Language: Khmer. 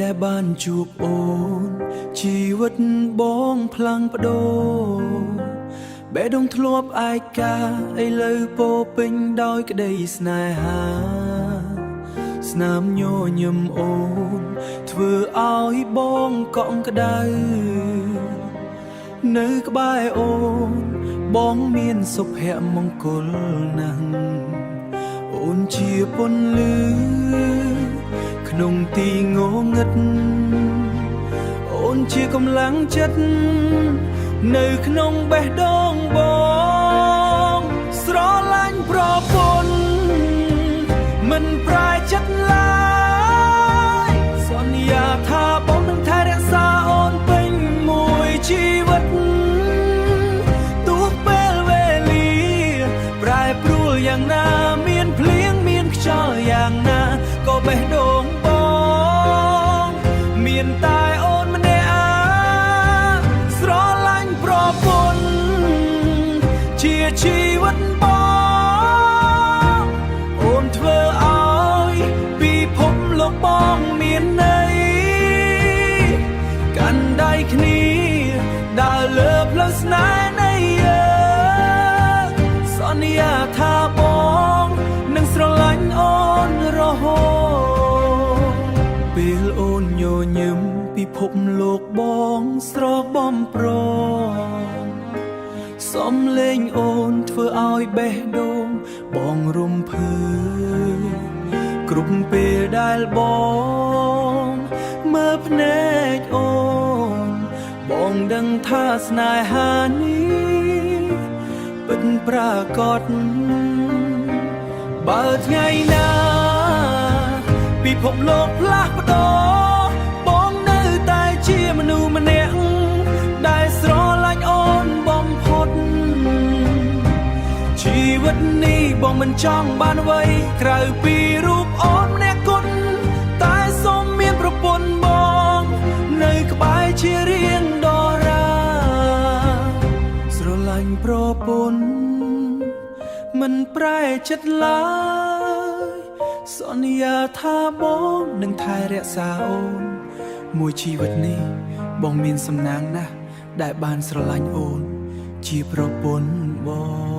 ដែលបានជួបអូនជីវិតបងផ្លាំងប្ដូរបេះដូងធ្លាប់ឯកាឥឡូវពោពេញដោយក្តីស្នេហាស្នាមញញឹមអូនធ្វើឲ្យបងកក់ក្ដៅនៅក្បែរអូនបងមានសុភមង្គលណាស់អូនជាពន្លឺក្នុងទីងងឹតអូនជាកម្លាំងចិត្តនៅក្នុងបេះដូងបងស្រឡាញ់ប្រពន្ធមិនប្រែចិត្តឡើយសន្យាថាបងនឹងថែរក្សាអូនពេញមួយជីវិតទោះពេលវេលាប្រែប្រួលយ៉ាងណាមានភ្លៀងមានខ្យល់យ៉ាងណាក៏បេះដូងបងមានតែអូនម្នាក់ស្រឡាញ់ប្រពន្ធជាជីវិតបងអូនធ្វើឲ្យពិភពលោកបងមានន័យកាន់ដៃគ្នាដើរលើផ្លូវស្នេហ៍នៃយើងសន្យាថាបងនឹងស្រឡាញ់អូនរហូតពេលអូនញញឹមពិភពលោកបងស្របំប្រងសំលេងអូនធ្វើឲ្យបេះដូងបងរំភើបគ្រប់ពេលដែលបងមើលភ្នែកអូនបងដឹងថាស្នេហានេះពិតប្រាកដបើថ្ងៃណាពិភពលោកផ្លាស់ប្ដូរបងនៅតែជាមនុស្សម្នាក់ដែលស្រឡាញ់អូនបំផុតជីវិតនេះបងមិនចង់បានអ្វីក្រៅពីរូបអូនម្នាក់គត់តែសូមមានប្រពន្ធបងនៅក្បែរជារៀងដរាស្រឡាញ់ប្រពន្ធមិនប្រែចិត្តឡើយសន្យាថាបងនឹងថែរក្សាអូនមួយជីវិតនេះបងមានសំណាងណាស់ដែលបានស្រឡាញ់អូនជាប្រពន្ធបង